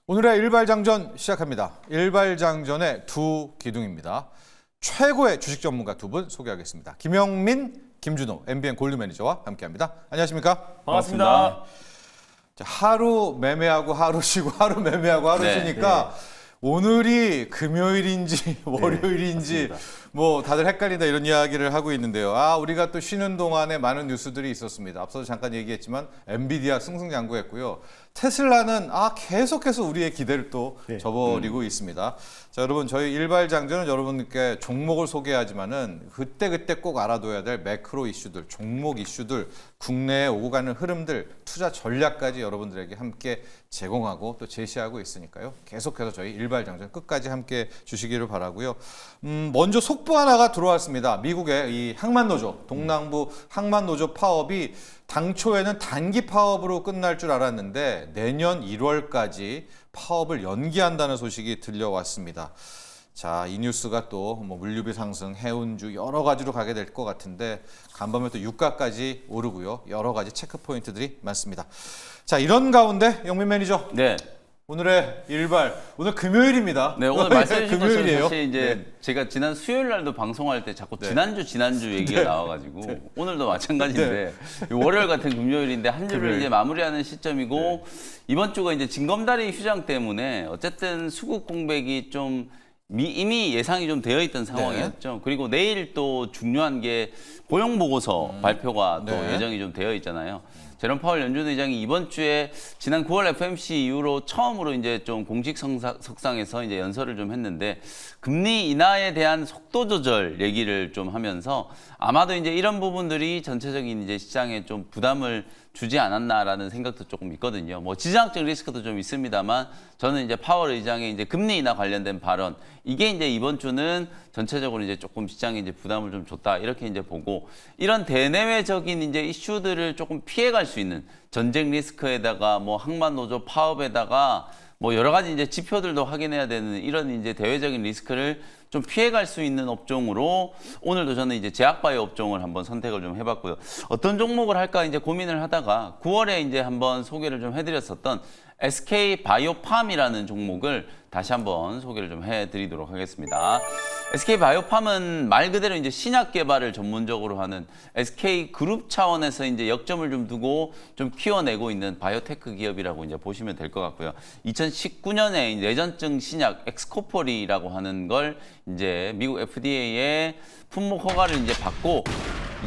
오늘의 일발장전 시작합니다. 일발장전의 두 기둥입니다. 최고의 주식 전문가 두 분 소개하겠습니다. 김영민, 김준호, MBN 골드 매니저와 함께합니다. 안녕하십니까? 반갑습니다. 자, 하루 매매하고 하루 쉬고 하루 매매하고 하루 쉬니까 오늘이 금요일인지 월요일인지 뭐 다들 헷갈린다 이런 이야기를 하고 있는데요. 우리가 또 쉬는 동안에 많은 뉴스들이 있었습니다. 앞서도 잠깐 얘기했지만 엔비디아 승승장구했고요. 테슬라는 계속해서 우리의 기대를 또 저버리고 있습니다. 자, 여러분 저희 일발장전은 여러분께 종목을 소개하지만은 그때 꼭 알아둬야 될 매크로 이슈들, 종목 이슈들, 국내에 오고 가는 흐름들, 투자 전략까지 여러분들에게 함께 제공하고 또 제시하고 있으니까요. 계속해서 저희 일발장전 끝까지 함께 주시기를 바라고요. 먼저 속보 하나가 들어왔습니다. 미국의 이 항만노조, 동남부 항만노조 파업이 당초에는 단기 파업으로 끝날 줄 알았는데 내년 1월까지 파업을 연기한다는 소식이 들려왔습니다. 자, 이 뉴스가 또 물류비 상승, 해운주 여러 가지로 가게 될 것 같은데 간밤에 또 유가까지 오르고요. 여러 가지 체크 포인트들이 많습니다. 자, 이런 가운데 영민 매니저. 네. 오늘의 일발, 오늘 금요일입니다. 네, 오늘 말씀해 주신 것처럼 금요일이에요. 사실 이제 제가 지난 수요일 날도 방송할 때 자꾸 지난주 얘기가 나와가지고 오늘도 마찬가지인데 월요일 같은 금요일인데 한 주를 이제 마무리하는 시점이고 이번 주가 이제 징검다리 휴장 때문에 어쨌든 수급 공백이 좀 이미 예상이 좀 되어 있던 상황이었죠. 그리고 내일 또 중요한 게 고용 보고서 발표가 또 예정이 좀 되어 있잖아요. 제롬 파월 연준 의장이 이번 주에 지난 9월 FOMC 이후로 처음으로 이제 좀 공식 석상에서 이제 연설을 좀 했는데 금리 인하에 대한 속도 조절 얘기를 좀 하면서 아마도 이제 이런 부분들이 전체적인 이제 시장에 좀 부담을 주지 않았나라는 생각도 조금 있거든요. 뭐 지정학적 리스크도 좀 있습니다만 저는 이제 파월 의장의 이제 금리 인하 관련된 발언 이게 이제 이번 주는 전체적으로 이제 조금 시장에 이제 부담을 좀 줬다 이렇게 이제 보고 이런 대내외적인 이제 이슈들을 조금 피해갈 수 있는 전쟁 리스크에다가 뭐 항만 노조 파업에다가 뭐 여러 가지 이제 지표들도 확인해야 되는 이런 이제 대외적인 리스크를 좀 피해갈 수 있는 업종으로 오늘도 저는 이제 제약바이오 업종을 한번 선택을 좀 해봤고요. 어떤 종목을 할까 이제 고민을 하다가 9월에 이제 한번 소개를 좀 해드렸었던 SK 바이오팜이라는 종목을 다시 한번 소개를 좀 해드리도록 하겠습니다. SK 바이오팜은 말 그대로 이제 신약 개발을 전문적으로 하는 SK 그룹 차원에서 이제 역점을 좀 두고 좀 키워내고 있는 바이오테크 기업이라고 이제 보시면 될 것 같고요. 2019년에 뇌전증 신약 엑스코폴이라고 하는 걸 이제 미국 FDA의 품목 허가를 이제 받고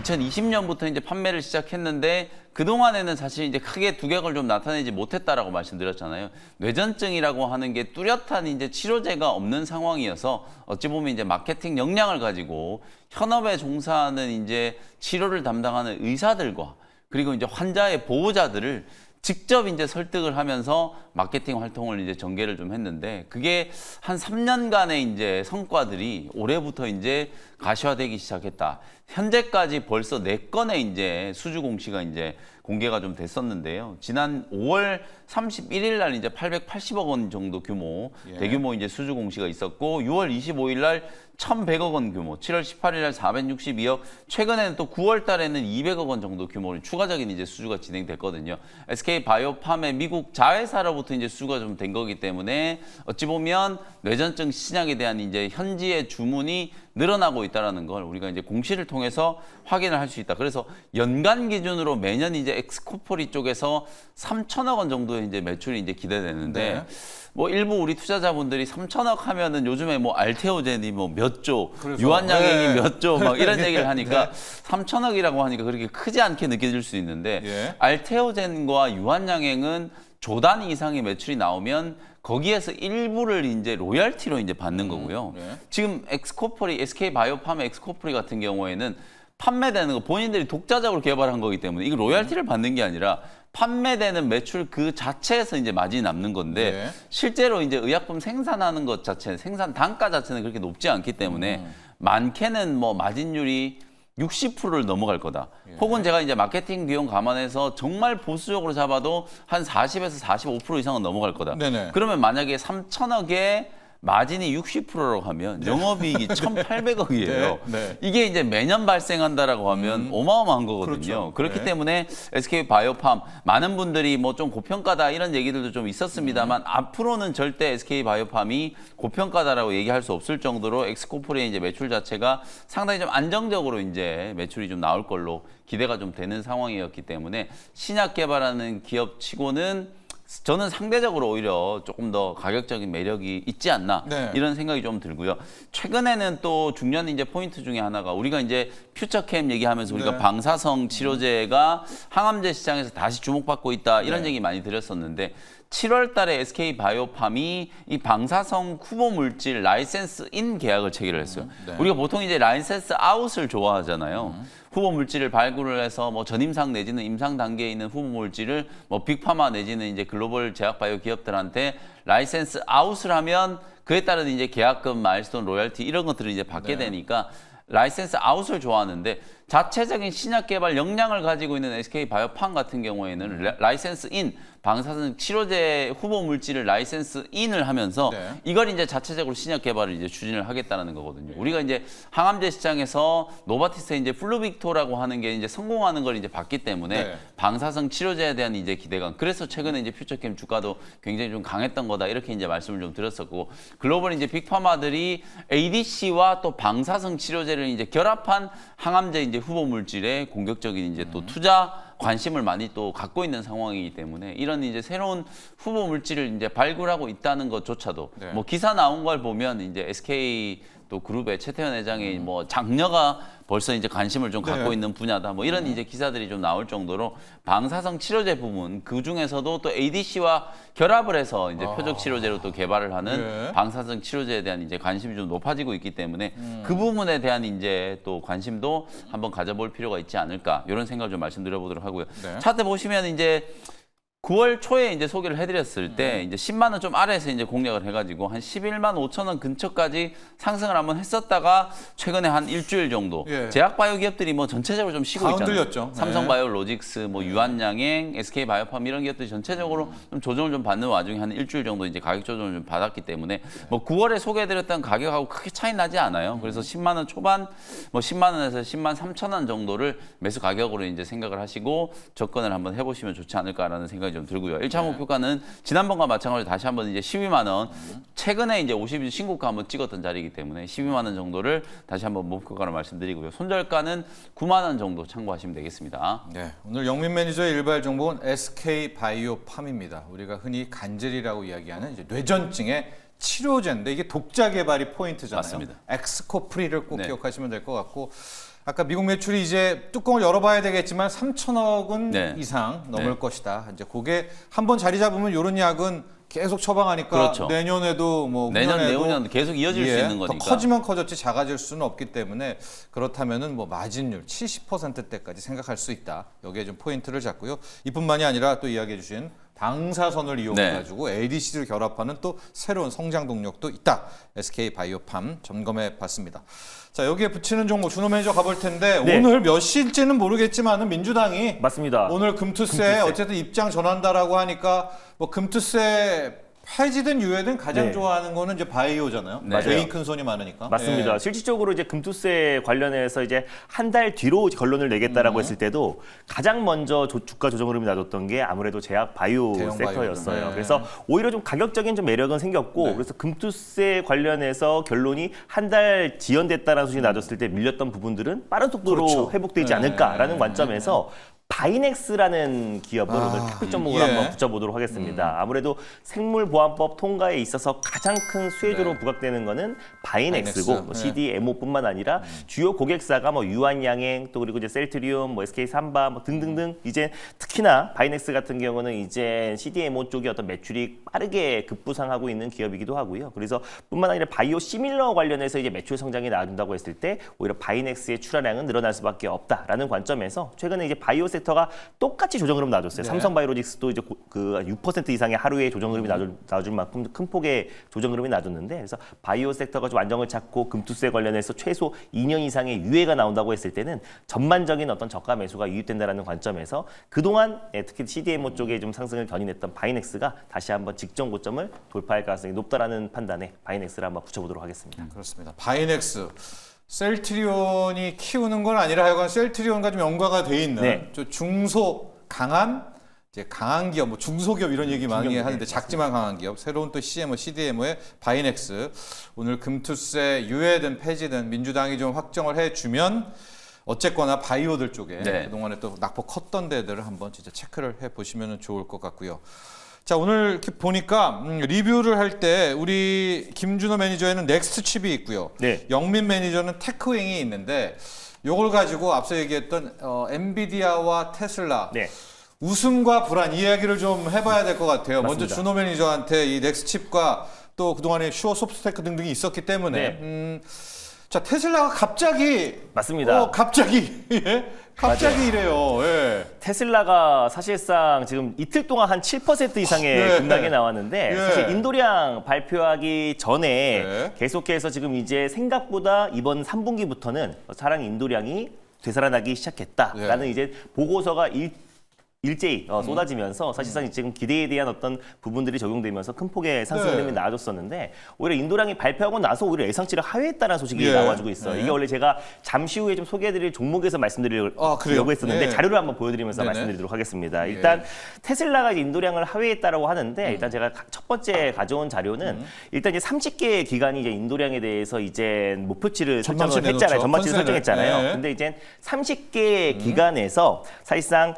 2020년부터 이제 판매를 시작했는데 그동안에는 사실 이제 크게 두각을 좀 나타내지 못했다라고 말씀드렸잖아요. 뇌전증이라고 하는 게 뚜렷한 이제 치료제가 없는 상황이어서 어찌 보면 이제 마케팅 역량을 가지고 현업에 종사하는 이제 치료를 담당하는 의사들과 그리고 이제 환자의 보호자들을 직접 이제 설득을 하면서 마케팅 활동을 이제 전개를 좀 했는데 그게 한 3년간의 이제 성과들이 올해부터 이제 가시화되기 시작했다. 현재까지 벌써 4건의 이제 수주 공시가 이제 공개가 좀 됐었는데요. 지난 5월 31일 날 이제 880억 원 정도 규모 대규모 이제 수주 공시가 있었고 6월 25일 날 1,100억 원 규모, 7월 18일 날 462억, 최근에는 또 9월 달에는 200억 원 정도 규모로 추가적인 이제 수주가 진행됐거든요. SK 바이오팜의 미국 자회사로부터 이제 수주가 좀 된 거기 때문에 어찌 보면 뇌전증 신약에 대한 이제 현지의 주문이 늘어나고 있다라는 걸 우리가 이제 공시를 통해서 확인을 할 수 있다. 그래서 연간 기준으로 매년 이제 엑스코폴이 쪽에서 3천억 원 정도의 이제 매출이 이제 기대되는데 뭐 일부 우리 투자자분들이 3천억 하면은 요즘에 뭐 알테오젠이 뭐 몇 조, 유한양행이 몇 조 막 이런 얘기를 하니까 3천억이라고 하니까 그렇게 크지 않게 느껴질 수 있는데 알테오젠과 유한양행은 조 단위 이상의 매출이 나오면 거기에서 일부를 이제 로열티로 이제 받는 거고요. 지금 엑스코폴이 SK 바이오팜의 엑스코폴이 같은 경우에는 판매되는 거 본인들이 독자적으로 개발한 거기 때문에 이거 로열티를 받는 게 아니라 판매되는 매출 그 자체에서 이제 마진이 남는 건데 실제로 이제 의약품 생산하는 것 자체, 생산 단가 자체는 그렇게 높지 않기 때문에 많게는 뭐 마진율이 60%를 넘어갈 거다. 혹은 제가 이제 마케팅 비용 감안해서 정말 보수적으로 잡아도 한 40에서 45% 이상은 넘어갈 거다. 그러면 만약에 3천억에 마진이 60%라고 하면 영업이익이 1,800억이에요. 네. 이게 이제 매년 발생한다라고 하면 어마어마한 거거든요. 그렇죠. 그렇기 네. 때문에 SK 바이오팜 많은 분들이 뭐 좀 고평가다 이런 얘기들도 좀 있었습니다만 앞으로는 절대 SK 바이오팜이 고평가다라고 얘기할 수 없을 정도로 엑스코프리의 이제 매출 자체가 상당히 좀 안정적으로 이제 매출이 좀 나올 걸로 기대가 좀 되는 상황이었기 때문에 신약 개발하는 기업치고는 저는 상대적으로 오히려 조금 더 가격적인 매력이 있지 않나 네. 이런 생각이 좀 들고요. 최근에는 또 중요한 이제 포인트 중에 하나가 우리가 이제 퓨처캠 얘기하면서 우리가 네. 방사성 치료제가 항암제 시장에서 다시 주목받고 있다 이런 네. 얘기 많이 드렸었는데 7월 달에 SK 바이오팜이 이 방사성 후보 물질 라이센스 인 계약을 체결을 했어요. 네. 우리가 보통 이제 라이센스 아웃을 좋아하잖아요. 후보 물질을 발굴을 해서 뭐 전임상 내지는 임상 단계에 있는 후보 물질을 뭐 빅파마 내지는 이제 글로벌 제약 바이오 기업들한테 라이센스 아웃을 하면 그에 따른 이제 계약금, 마일스톤, 로열티 이런 것들을 이제 받게 네. 되니까 라이센스 아웃을 좋아하는데 자체적인 신약 개발 역량을 가지고 있는 SK 바이오팜 같은 경우에는 라이센스 인 방사성 치료제 후보 물질을 라이센스 인을 하면서 네. 이걸 이제 자체적으로 신약 개발을 이제 추진을 하겠다는 거거든요. 우리가 이제 항암제 시장에서 노바티스의 이제 플루빅토라고 하는 게 이제 성공하는 걸 이제 봤기 때문에 네. 방사성 치료제에 대한 이제 기대감. 그래서 최근에 이제 퓨처캠 주가도 굉장히 좀 강했던 거다 이렇게 이제 말씀을 좀 드렸었고 글로벌 이제 빅파마들이 ADC와 또 방사성 치료제를 이제 결합한 항암제 이제 후보 물질에 공격적인 이제 또 투자 관심을 많이 또 갖고 있는 상황이기 때문에 이런 이제 새로운 후보 물질을 이제 발굴하고 있다는 것조차도 네. 뭐 기사 나온 걸 보면 이제 SK 또 그룹의 최태원 회장이 뭐 장녀가 벌써 이제 관심을 좀 갖고 네. 있는 분야다. 뭐 이런 이제 기사들이 좀 나올 정도로 방사성 치료제 부분 그 중에서도 또 ADC와 결합을 해서 이제 표적 치료제로 또 개발을 하는 네. 방사성 치료제에 대한 이제 관심이 좀 높아지고 있기 때문에 그 부분에 대한 이제 또 관심도 한번 가져볼 필요가 있지 않을까 이런 생각을 좀 말씀드려 보도록 하고요. 네. 차트 보시면 이제 9월 초에 이제 소개를 해드렸을 때 이제 10만 원 좀 아래에서 이제 공략을 해가지고 한 11만 5천 원 근처까지 상승을 한번 했었다가 최근에 한 일주일 정도 예. 제약 바이오 기업들이 뭐 전체적으로 좀 쉬고 다 있잖아요. 흔들렸죠. 네. 삼성바이오로직스, 뭐 유한양행, SK 바이오팜 이런 기업들이 전체적으로 좀 조정을 좀 받는 와중에 한 일주일 정도 이제 가격 조정을 좀 받았기 때문에 뭐 9월에 소개해드렸던 가격하고 크게 차이 나지 않아요. 그래서 10만 원 초반, 뭐 10만 원에서 10만 3천 원 정도를 매수 가격으로 이제 생각을 하시고 접근을 한번 해보시면 좋지 않을까라는 생각이 좀 들고요. 1차 목표가는 지난번과 마찬가지로 다시 한번 이제 12만 원, 최근에 이제 50일 신고가 한번 찍었던 자리이기 때문에 12만 원 정도를 다시 한번 목표가로 말씀드리고요. 손절가는 9만 원 정도 참고하시면 되겠습니다. 네, 오늘 영민 매니저의 일발 정보는 SK 바이오팜입니다. 우리가 흔히 간질이라고 이야기하는 이제 뇌전증의 치료제인데 이게 독자 개발이 포인트잖아요. 맞습니다. 엑스코프리를 꼭 네. 기억하시면 될 것 같고 아까 미국 매출이 이제 뚜껑을 열어봐야 되겠지만 3천억은 네. 이상 넘을 네. 것이다. 이제 그게 한번 자리 잡으면 이런 약은 계속 처방하니까 그렇죠. 내년에도 뭐 내년, 후년에도 내후년 계속 이어질 수 있는 더 거니까. 커지면 커졌지 작아질 수는 없기 때문에 그렇다면은 뭐 마진율 70%대까지 생각할 수 있다. 여기에 좀 포인트를 잡고요. 이뿐만이 아니라 또 이야기해 주신 방사선을 이용해 가지고 ADC를 결합하는 또 새로운 성장 동력도 있다. SK 바이오팜 점검해 봤습니다. 자, 여기에 붙이는 종목 준호 매니저 가볼 텐데 네. 오늘 몇 시일지는 모르겠지만은 민주당이 맞습니다. 오늘 금투세 어쨌든 입장 전한다라고 하니까 뭐 금투세 폐지든 유예든 가장 네. 좋아하는 거는 이제 바이오잖아요. 네. 제일 큰 손이 많으니까. 맞습니다. 예. 실질적으로 이제 금투세 관련해서 이제 한 달 뒤로 결론을 내겠다라고 했을 때도 가장 먼저 주가 조정 흐름이 나줬던 게 아무래도 제약 바이오 대형 섹터였어요. 바이오죠. 네. 그래서 오히려 좀 가격적인 좀 매력은 생겼고 네. 그래서 금투세 관련해서 결론이 한 달 지연됐다라는 소식이 나줬을 때 밀렸던 부분들은 빠른 속도로 그렇죠. 회복되지 네. 않을까라는 관점에서 바이넥스라는 기업을 오늘 탑픽 종목으로 예. 한번 붙여보도록 하겠습니다. 아무래도 생물보안법 통과에 있어서 가장 큰 수혜주로 네. 부각되는 거는 바이넥스고 바이넥스. 뭐 네. CDMO뿐만 아니라 주요 고객사가 뭐 유한양행 또 그리고 이제 셀트리움, 뭐 SK삼바 뭐 등등등 이제 특히나 바이넥스 같은 경우는 이제 CDMO 쪽의 어떤 매출이 빠르게 급부상하고 있는 기업이기도 하고요. 그래서 뿐만 아니라 바이오 시밀러 관련해서 이제 매출 성장이 나와준다고 했을 때 오히려 바이넥스의 출하량은 늘어날 수밖에 없다라는 관점에서 최근에 이제 바이오 섹터 섹터가 똑같이 조정 흐름 나와줬어요. 네. 삼성바이오로직스도 이제 그 6% 이상의 하루의 조정 흐름이 나와줄 만큼 큰 폭의 조정 흐름이 나와줬는데, 그래서 바이오 섹터가 좀 안정을 찾고 금투세 관련해서 최소 2년 이상의 유예가 나온다고 했을 때는 전반적인 어떤 저가 매수가 유입된다라는 관점에서 그동안 특히 CDMO 쪽에 좀 상승을 견인했던 바이넥스가 다시 한번 직전 고점을 돌파할 가능성이 높다라는 판단에 바이넥스를 한번 붙여보도록 하겠습니다. 그렇습니다. 바이넥스. 셀트리온이 키우는 건 아니라 하여간 셀트리온과 좀 연관가 돼 있는 네. 좀 중소 강한 이제 강한 기업, 뭐 중소기업 이런 얘기 많이 중견기업, 하는데 작지만 강한 기업, 새로운 또 CMO, CDMO의 바이넥스. 오늘 금투세 유예든 폐지든 민주당이 좀 확정을 해주면 어쨌거나 바이오들 쪽에 네. 그동안에 또 낙폭 컸던 데들을 한번 진짜 체크를 해보시면 좋을 것 같고요. 자, 오늘 이렇게 보니까 리뷰를 할 때 우리 김준호 매니저에는 넥스트 칩이 있고요. 네. 영민 매니저는 테크윙이 있는데 요걸 가지고 앞서 얘기했던 엔비디아와 테슬라 네. 웃음과 불안 이야기를 좀 해봐야 될 것 같아요. 맞습니다. 먼저 준호 매니저한테 이 넥스트 칩과 또 그동안에 슈어 소프트테크 등등이 있었기 때문에 자, 테슬라가 갑자기 맞습니다. 갑자기 예? 갑자기 이래요. 예. 테슬라가 사실상 지금 이틀 동안 한 7% 이상의 네. 급락이 나왔는데 예. 사실 인도량 발표하기 전에 네. 계속해서 지금 이제 생각보다 이번 3분기부터는 차량 인도량이 되살아나기 시작했다라는 네. 이제 보고서가 일제히 쏟아지면서 사실상 지금 기대에 대한 어떤 부분들이 적용되면서 큰 폭의 상승 네. 흐름이 나아졌었는데 오히려 인도량이 발표하고 나서 오히려 예상치를 하회했다는 소식이 예. 나와주고 있어요. 네. 이게 원래 제가 잠시 후에 좀 소개해드릴 종목에서 말씀드리려고 그래요? 했었는데 네. 자료를 한번 보여드리면서 네네. 말씀드리도록 하겠습니다. 일단 테슬라가 이제 인도량을 하회했다라고 하는데 일단 제가 첫 번째 가져온 자료는 일단 이제 30개의 기관이 이제 인도량에 대해서 이제 목표치를 전망치 설정을 했잖아요. 내놓죠. 전망치를 컨센을. 설정했잖아요. 네. 근데 이제 30개의 기관에서 사실상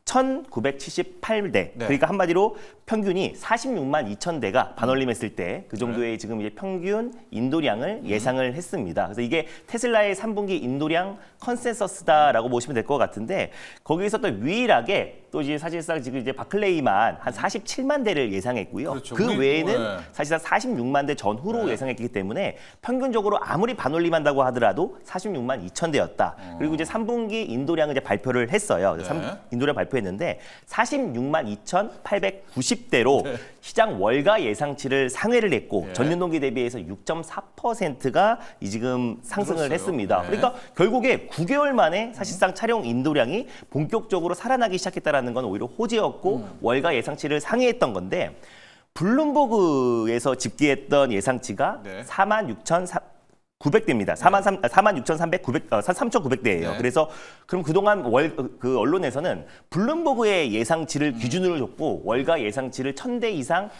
1978대 네. 그러니까 한마디로 평균이 46만 2천 대가 반올림했을 때 그 정도의 지금 이제 평균 인도량을 예상을 했습니다. 그래서 이게 테슬라의 3분기 인도량 컨센서스다라고 보시면 될 것 같은데 거기에서 또 유일하게 또 이제 사실상 지금 이제 바클레이만 한 47만 대를 예상했고요. 그렇죠. 그 우리- 외에는 네. 사실상 46만 대 전후로 예상했기 때문에 평균적으로 아무리 반올림한다고 하더라도 46만 2천 대였다. 그리고 이제 3분기 인도량을 이제 발표를 했어요. 네. 인도량 발표했는데 46만 2,890대로 시장 월가 예상치를 상회를 했고 예. 전년 동기 대비해서 6.4%가 지금 상승을 늘었어요. 했습니다. 네. 그러니까 결국에 9개월 만에 사실상 차량 인도량이 본격적으로 살아나기 시작했다라는 건 오히려 호재였고 월가 예상치를 상회했던 건데 블룸버그에서 집계했던 예상치가 네. 46,900대입니다. 3,900대예요. 네. 그래서 그럼 그동안 그 언론에서는 블룸버그의 예상치를 기준으로 줬고 월가 예상치를 1,000대 이상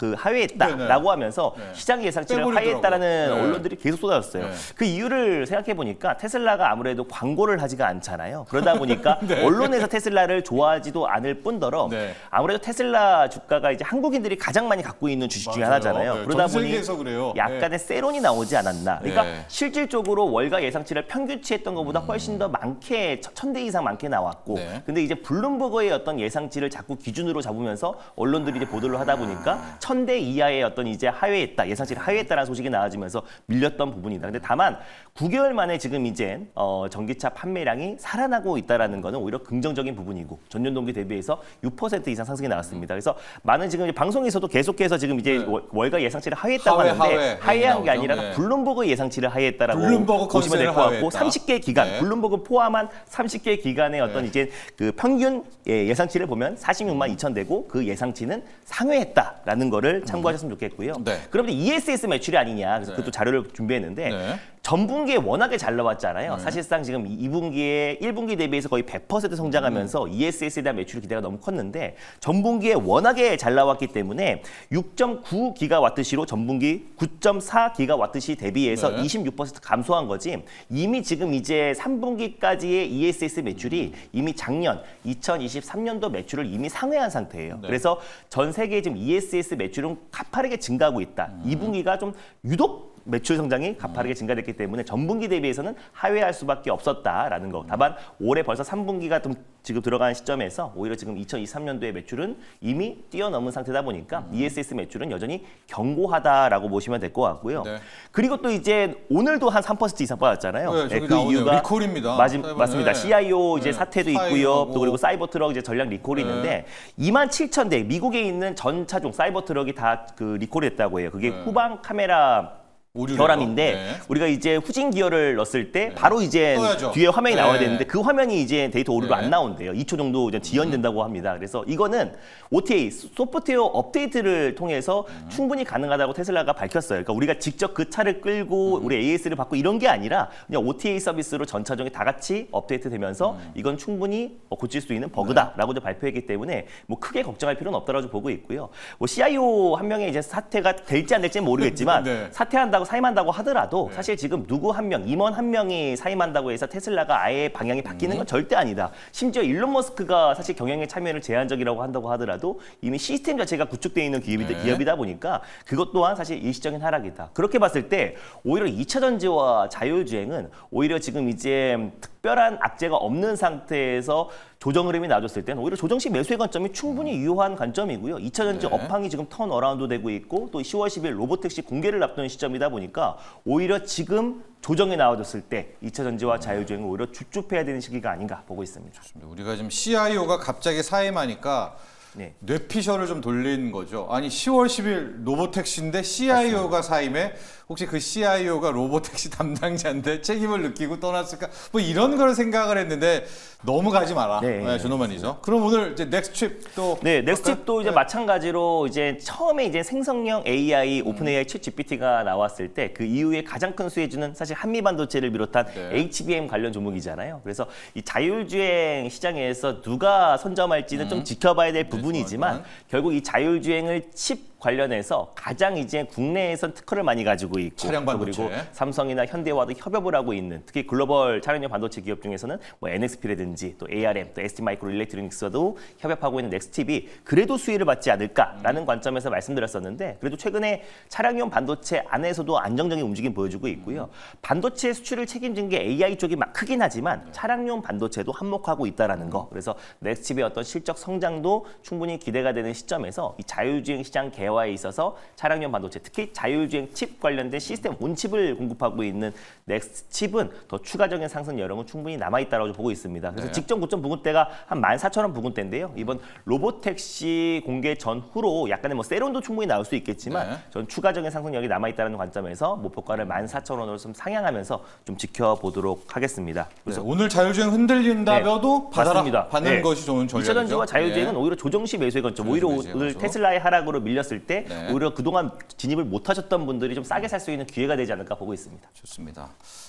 그 하회했다라고 네네. 하면서 네. 시장 예상치를 빼버리더라고요. 하회했다라는 네. 언론들이 계속 쏟아졌어요. 네. 그 이유를 생각해 보니까 테슬라가 아무래도 광고를 하지가 않잖아요. 그러다 보니까 언론에서 테슬라를 좋아하지도 않을 뿐더러 네. 아무래도 테슬라 주가가 이제 한국인들이 가장 많이 갖고 있는 주식 중에 맞아요. 하나잖아요. 네, 그러다 전 보니 세계에서 그래요. 약간의 세론이 나오지 않았나. 그러니까 네. 실질적으로 월가 예상치를 평균치했던 것보다 훨씬 더 많게 1,000대 이상 많게 나왔고 네. 근데 이제 블룸버그의 어떤 예상치를 자꾸 기준으로 잡으면서 언론들이 이제 보도를 하다 보니까 1,000대 이하의 어떤 이제 하회했다, 예상치를 하회했다라는 소식이 나와지면서 밀렸던 부분이다. 근데 다만 9개월 만에 지금 이제 전기차 판매량이 살아나고 있다라는 거는 오히려 긍정적인 부분이고 전년 동기 대비해서 6% 이상 상승이 나왔습니다. 그래서 많은 지금 이제 방송에서도 계속해서 지금 이제 월가 예상치를 하회했다고 하는데 하회한 게 아니라 네. 블룸버그 예상치를 하회했다라고 블룸버그 보시면 될 것 같고 컨센을 30개 기간, 네. 블룸버그 포함한 30개 기간의 어떤 이제 그 평균 예상치를 보면 46만 2천 되고 그 예상치는 상회했다라는 거를 참고하셨으면 좋겠고요. 네. 그러면 ESS 매출이 아니냐. 그래서 그것도 자료를 준비했는데 네. 전분기에 워낙에 잘 나왔잖아요. 사실상 지금 2분기에 1분기 대비해서 거의 100% 성장하면서 ESS에 대한 매출 기대가 너무 컸는데 전분기에 워낙에 잘 나왔기 때문에 6.9 기가와트시로 전분기 9.4 기가와트시 대비해서 네. 26% 감소한 거지. 이미 지금 이제 3분기까지의 ESS 매출이 이미 작년 2023년도 매출을 이미 상회한 상태예요. 네. 그래서 전 세계 지금 ESS 매출은 가파르게 증가하고 있다. 2분기가 좀 유독 매출 성장이 가파르게 증가됐기 때문에 전분기 대비해서는 하회할 수밖에 없었다라는 거. 다만 올해 벌써 3분기가 좀 지금 들어가는 시점에서 오히려 지금 2023년도의 매출은 이미 뛰어넘은 상태다 보니까 ESS 매출은 여전히 견고하다라고 보시면 될 것 같고요. 네. 그리고 또 이제 오늘도 한 3% 이상 빠졌잖아요. 네, 저기 나오네요. 리콜입니다. 맞습니다. 네. CIO 이제 네. 사태도 사이하고. 있고요. 또 그리고 사이버 트럭 이제 전략 리콜이 네. 있는데 27,000대 미국에 있는 전 차종 사이버 트럭이 다 그 리콜이 됐다고 해요. 그게 네. 후방 카메라 오류래요. 결함인데 네. 우리가 이제 후진 기어를 넣었을 때 바로 이제 떠야죠. 뒤에 화면이 나와야 네. 되는데 그 화면이 이제 데이터 오류로 네. 안 나온대요. 2초 정도 이제 지연된다고 합니다. 그래서 이거는 OTA 소프트웨어 업데이트를 통해서 충분히 가능하다고 테슬라가 밝혔어요. 그러니까 우리가 직접 그 차를 끌고 우리 AS를 받고 이런 게 아니라 그냥 OTA 서비스로 전 차종이 다 같이 업데이트되면서 이건 충분히 고칠 수 있는 버그다라고 좀 발표했기 때문에 뭐 크게 걱정할 필요는 없다라고 보고 있고요. 뭐 CIO 한 명의 이제 사태가 될지 안 될지는 모르겠지만 네. 사퇴한다고 사임한다고 하더라도 사실 지금 누구 한 명, 임원 한 명이 사임한다고 해서 테슬라가 아예 방향이 바뀌는 건 절대 아니다. 심지어 일론 머스크가 사실 경영에 참여를 제한적이라고 한다고 하더라도 이미 시스템 자체가 구축되어 있는 기업이다 보니까 그것 또한 사실 일시적인 하락이다. 그렇게 봤을 때 오히려 2차 전지와 자율주행은 오히려 지금 이제 특별한 악재가 없는 상태에서 조정 흐름이 나와줬을 때는 오히려 조정 시 매수의 관점이 충분히 유효한 관점이고요. 2차 전지 네. 업황이 지금 턴 어라운드 되고 있고 또 10월 10일 로보택시 공개를 앞두는 시점이다 보니까 오히려 지금 조정이 나와줬을 때 2차 전지와 자율주행을 오히려 주춤해야 되는 시기가 아닌가 보고 있습니다. 우리가 지금 CIO가 갑자기 사임하니까 네. 뇌피셜을 좀 돌린 거죠. 아니 10월 10일 로보택시인데 CIO가 사임해 혹시 그 CIO가 로보택시 담당자인데 책임을 느끼고 떠났을까? 뭐 이런 걸 생각을 했는데 너무 가지 마라. 네. 네, 준호만이죠. 그럼 오늘 이제 넥스트칩도 네, 넥스트칩도 이제 마찬가지로 이제 처음에 이제 생성형 AI, 오픈 AI 챗 GPT가 나왔을 때 그 이후에 가장 큰 수혜주는 사실 한미 반도체를 비롯한 네. HBM 관련 종목이잖아요. 그래서 이 자율주행 시장에서 누가 선점할지는 좀 지켜봐야 될 부분이지만 결국 이 자율주행을 칩 관련해서 가장 이제 국내에선 특허를 많이 가지고 있고 차량 반도체. 그리고 삼성이나 현대와도 협업을 하고 있는 특히 글로벌 차량용 반도체 기업 중에서는 뭐 NXP라든지 또 ARM 또 ST 마이크로 일렉트로닉스와도 협업하고 있는 넥스팁이 그래도 수혜를 받지 않을까라는 관점에서 말씀드렸었는데 그래도 최근에 차량용 반도체 안에서도 안정적인 움직임 보여주고 있고요. 반도체 수출을 책임진 게 AI 쪽이 막 크긴 하지만 차량용 반도체도 한몫하고 있다라는 거. 그래서 넥스팁의 어떤 실적 성장도 충분히 기대가 되는 시점에서 이 자율주행 시장 개화에 있어서 차량용 반도체 특히 자율주행 칩 관련된 시스템 온칩을 공급하고 있는 넥스칩은 더 추가적인 상승 여력은 충분히 남아있다고 보고 있습니다. 그래서 네. 직전 고점 부근대가 한 14,000원 부근대인데요. 이번 로보택시 공개 전후로 약간의 뭐 세론도 충분히 나올 수 있겠지만 네. 전 추가적인 상승력이 남아있다는 관점에서 목표가를 14,000원으로 좀 상향하면서 좀 지켜보도록 하겠습니다. 그래서 오늘 자율주행 흔들린다며도 받아라. 맞습니다. 받는 네. 것이 좋은 2차 전략이죠. 전지와 자율주행은 네. 오히려 조정시 매수의 관점. 오히려 매수의 오늘 관점. 테슬라의 하락으로 밀렸을 때 네. 오히려 그동안 진입을 못하셨던 분들이 좀 싸게 살 수 있는 기회가 되지 않을까 보고 있습니다. 좋습니다.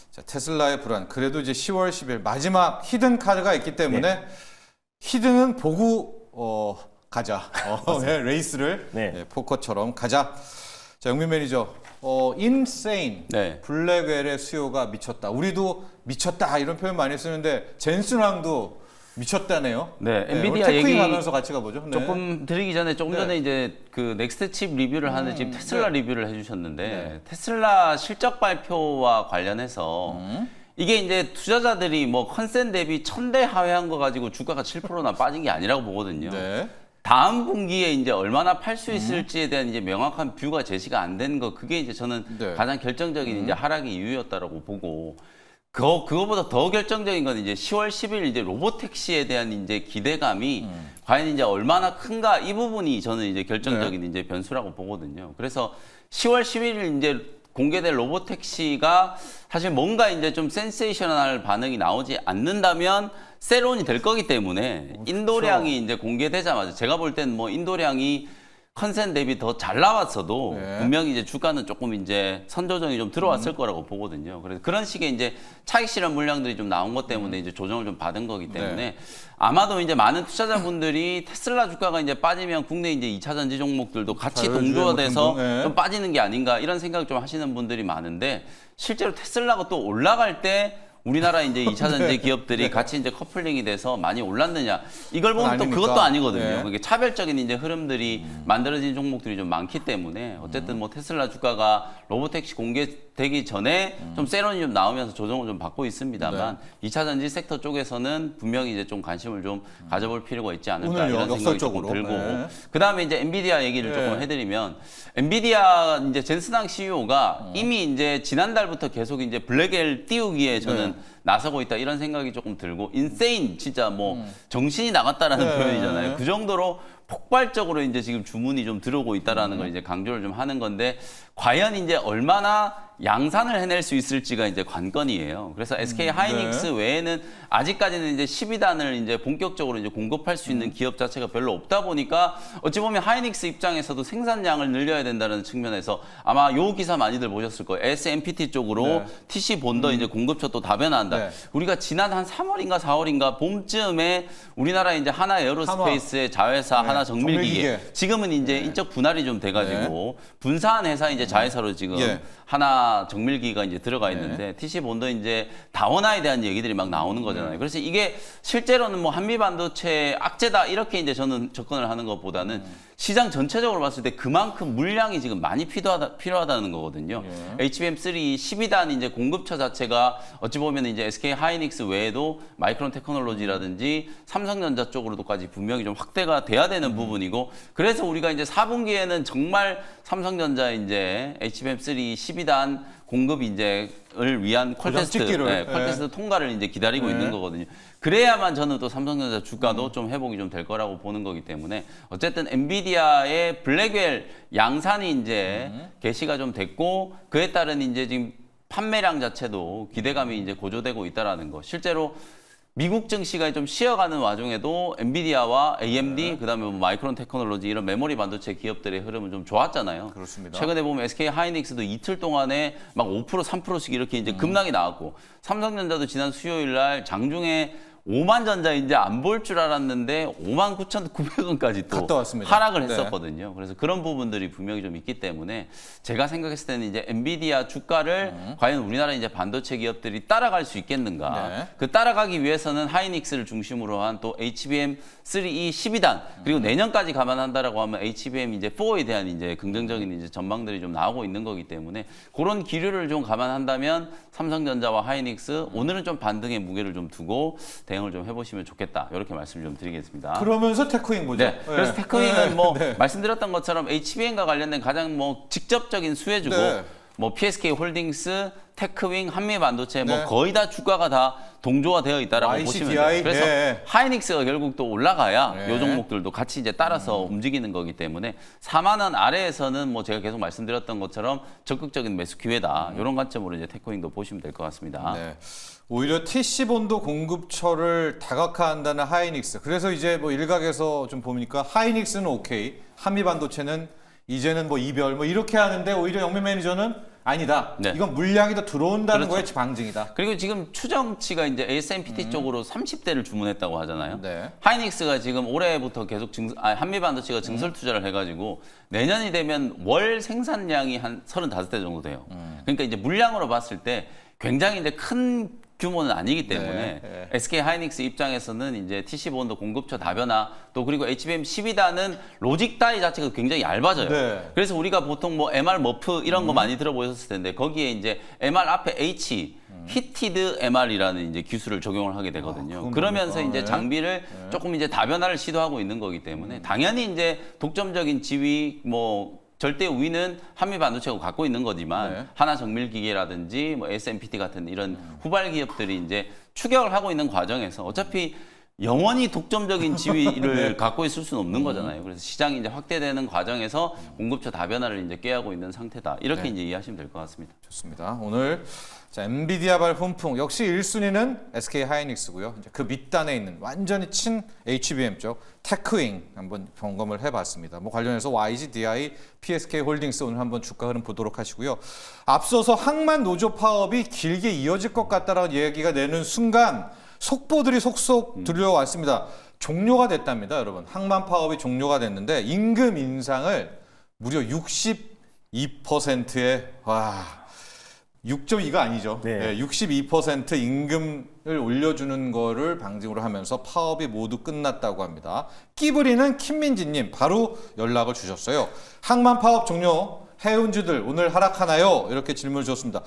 자, 테슬라의 불안. 그래도 이제 10월 10일 마지막 히든 카드가 있기 때문에 히든은 보고 가자. 네, 레이스를 네. 네, 포커처럼 가자. 자, 영민 매니저. 인세인. 네. 블랙웰의 수요가 미쳤다. 우리도 미쳤다 이런 표현 많이 쓰는데 젠슨왕도 미쳤다네요. 네, 오늘 엔비디아 테크인 얘기 가면서 같이 가보죠. 네. 조금 드리기 전에 조금 네. 전에 이제 그 넥스트 칩 리뷰를 하는 지금 테슬라 네. 리뷰를 해주셨는데 네. 테슬라 실적 발표와 관련해서 이게 이제 투자자들이 뭐 컨센 대비 1000대 하회한 거 가지고 주가가 7%나 빠진 게 아니라고 보거든요. 네. 다음 분기에 이제 얼마나 팔 수 있을지에 대한 이제 명확한 뷰가 제시가 안 된 거 그게 이제 저는 네. 가장 결정적인 이제 하락의 이유였다라고 보고 그거보다 더 결정적인 건 이제 10월 10일 이제 로보택시에 대한 이제 기대감이 과연 이제 얼마나 큰가 이 부분이 저는 이제 결정적인 이제 변수라고 보거든요. 그래서 10월 11일 이제 공개될 로보택시가 사실 뭔가 이제 좀 센세이셔널 반응이 나오지 않는다면 세론이 될 거기 때문에 인도량이 이제 공개되자마자 제가 볼 때는 뭐 인도량이 컨센 대비 더 잘 나왔어도 네. 분명히 이제 주가는 조금 이제 선조정이 좀 들어왔을 거라고 보거든요. 그래서 그런 식의 이제 차익 실현 물량들이 좀 나온 것 때문에 이제 조정을 좀 받은 거기 때문에 네. 아마도 이제 많은 투자자분들이 테슬라 주가가 이제 빠지면 국내 이제 2차 전지 종목들도 같이 자율주행 동조돼서 네. 좀 빠지는 게 아닌가 이런 생각 좀 하시는 분들이 많은데 실제로 테슬라가 또 올라갈 때 우리나라 이제 2차 전지 기업들이 같이 이제 커플링이 돼서 많이 올랐느냐 이걸 보면 또 아닙니까? 그것도 아니거든요. 네. 그게 차별적인 이제 흐름들이 만들어진 종목들이 좀 많기 때문에 어쨌든 뭐 테슬라 주가가 로보택시 공개되기 전에 좀 세론이 좀 나오면서 조정을 좀 받고 있습니다만 2차 전지 섹터 쪽에서는 분명히 이제 좀 관심을 좀 가져볼 필요가 있지 않을까 오늘요, 이런 생각이 조금 역설적으로. 들고 네. 그다음에 이제 엔비디아 얘기를 네. 조금 해드리면 엔비디아 이제 젠슨항 CEO가 이미 이제 지난달부터 계속 이제 블랙엘 띄우기에 저는 나서고 있다 이런 생각이 조금 들고 인세인 진짜 뭐 정신이 나갔다라는 네. 표현이잖아요. 그 정도로 폭발적으로 이제 지금 주문이 좀 들어오고 있다라는 걸 이제 강조를 좀 하는 건데 과연 이제 얼마나 양산을 해낼 수 있을지가 이제 관건이에요. 그래서 SK 하이닉스 네. 외에는 아직까지는 이제 12단을 이제 본격적으로 이제 공급할 수 있는 기업 자체가 별로 없다 보니까 어찌 보면 하이닉스 입장에서도 생산량을 늘려야 된다는 측면에서 아마 요 기사 많이들 보셨을 거예요. SMPT 쪽으로 네. TC 본더 이제 공급처 또 다변화한다. 네. 우리가 지난 한 3월인가 4월인가 봄쯤에 우리나라 이제 하나 에어로스페이스의 자회사 네. 하나 정밀기계 정밀기계. 지금은 이제 인적 분할이 좀 돼가지고 분사한 회사 이제 자회사로 지금 예. 하나 정밀기가 이제 들어가 있는데 TC 본더 이제 다원화에 대한 얘기들이 막 나오는 거잖아요. 그래서 이게 실제로는 뭐 한미 반도체 악재다 이렇게 이제 저는 접근을 하는 것보다는 시장 전체적으로 봤을 때 그만큼 물량이 지금 많이 필요하다는 거거든요. HBM3 12단 이제 공급처 자체가 어찌 보면 이제 SK 하이닉스 외에도 마이크론 테크놀로지라든지 삼성전자 쪽으로도까지 분명히 좀 확대가 돼야 되는 부분이고 그래서 우리가 이제 4분기에는 정말 삼성전자 이제 HBM3 12단 공급 이제를 위한 퀄테스트, 찍기를. 퀄테스트 통과를 이제 기다리고 네. 있는 거거든요. 그래야만 저는 또 삼성전자 주가도 좀 회복이 좀 될 거라고 보는 거기 때문에 어쨌든 엔비디아의 블랙웰 양산이 이제 개시가 좀 됐고 그에 따른 이제 지금 판매량 자체도 기대감이 이제 고조되고 있다라는 거. 실제로 미국 증시가 좀 쉬어가는 와중에도 엔비디아와 AMD 그다음에 뭐 마이크론 테크놀로지 이런 메모리 반도체 기업들의 흐름은 좀 좋았잖아요. 그렇습니다. 최근에 보면 SK 하이닉스도 이틀 동안에 막 5% 3%씩 이렇게 이제 급락이 나왔고 삼성전자도 지난 수요일 날 장중에 5만 전자 이제 안 볼 줄 알았는데 5만 9,900원까지 또 갔다 왔습니다. 하락을 네. 했었거든요. 그래서 그런 부분들이 분명히 좀 있기 때문에 제가 생각했을 때는 이제 엔비디아 주가를 과연 우리나라 이제 반도체 기업들이 따라갈 수 있겠는가? 네. 그 따라가기 위해서는 하이닉스를 중심으로 한 또 HBM3E 12단 그리고 내년까지 감안한다라고 하면 HBM 이제 4에 대한 이제 긍정적인 이제 전망들이 좀 나오고 있는 거기 때문에 그런 기류를 좀 감안한다면 삼성전자와 하이닉스 오늘은 좀 반등의 무게를 좀 두고 대응을 좀 해보시면 좋겠다. 이렇게 말씀을 좀 드리겠습니다. 그러면서 테크윙 보죠. 네. 그래서 테크윙은 네. 뭐 네. 말씀드렸던 것처럼 HBM과 관련된 가장 뭐 직접적인 수혜주고 네. 뭐 PSK 홀딩스, 테크윙, 한미 반도체 네. 뭐 거의 다 주가가 다 동조가 되어 있다라고 YCDI, 보시면 돼요. 그래서 네. 하이닉스가 결국 또 올라가야 네. 요 종목들도 같이 이제 따라서 움직이는 거기 때문에 4만 원 아래에서는 뭐 제가 계속 말씀드렸던 것처럼 적극적인 매수 기회다. 이런 관점으로 이제 테크윙도 보시면 될 것 같습니다. 네. 오히려 TC 본도 공급처를 다각화한다는 하이닉스. 그래서 이제 뭐 일각에서 좀 보니까 하이닉스는 오케이, 한미 반도체는 이제는 뭐 이별 뭐 이렇게 하는데 오히려 영민 매니저는 아니다. 네. 이건 물량이 더 들어온다는 그렇죠. 거의 방증이다. 그리고 지금 추정치가 이제 ASMPT 쪽으로 30대를 주문했다고 하잖아요. 네. 하이닉스가 지금 올해부터 계속 한미 반도체가 증설 투자를 해가지고 내년이 되면 월 생산량이 한 35대 정도 돼요. 그러니까 이제 물량으로 봤을 때 굉장히 이제 큰 규모는 아니기 때문에 네, 네. SK 하이닉스 입장에서는 이제 TC 본도 공급처 다변화 또 그리고 HBM 12단은 로직 다이 자체가 굉장히 얇아져요. 네. 그래서 우리가 보통 뭐 MR 머프 이런 거 많이 들어보셨을 텐데 거기에 이제 MR 앞에 H 히티드 MR이라는 이제 기술을 적용을 하게 되거든요. 그건 그러면서 뭡니까? 이제 네. 장비를 조금 이제 다변화를 시도하고 있는 거기 때문에 당연히 이제 독점적인 지위 뭐 절대 우위는 한미 반도체가 갖고 있는 거지만 네. 하나 정밀기계라든지 뭐 SMPT 같은 이런 후발 기업들이 이제 추격을 하고 있는 과정에서 어차피 영원히 독점적인 지위를 갖고 있을 수는 없는 거잖아요. 그래서 시장이 이제 확대되는 과정에서 공급처 다변화를 이제 꾀하고 있는 상태다. 이렇게 네. 이제 이해하시면 될 것 같습니다. 좋습니다. 오늘 자, 엔비디아발 훈풍 역시 1순위는 SK 하이닉스고요. 이제 그 밑단에 있는 완전히 친 HBM 쪽 테크윙 한번 점검을 해봤습니다. 뭐 관련해서 YGDI, PSK 홀딩스 오늘 한번 주가 흐름 보도록 하시고요. 앞서서 항만 노조 파업이 길게 이어질 것 같다라는 얘기가 내는 순간 속보들이 속속 들려왔습니다. 종료가 됐답니다, 여러분. 항만 파업이 종료가 됐는데 임금 인상을 무려 62%의 6.2가 아니죠. 네. 62% 임금을 올려주는 거를 방증으로 하면서 파업이 모두 끝났다고 합니다. 끼부리는 김민지님 바로 연락을 주셨어요. 항만 파업 종료, 해운주들 오늘 하락하나요? 이렇게 질문을 주셨습니다.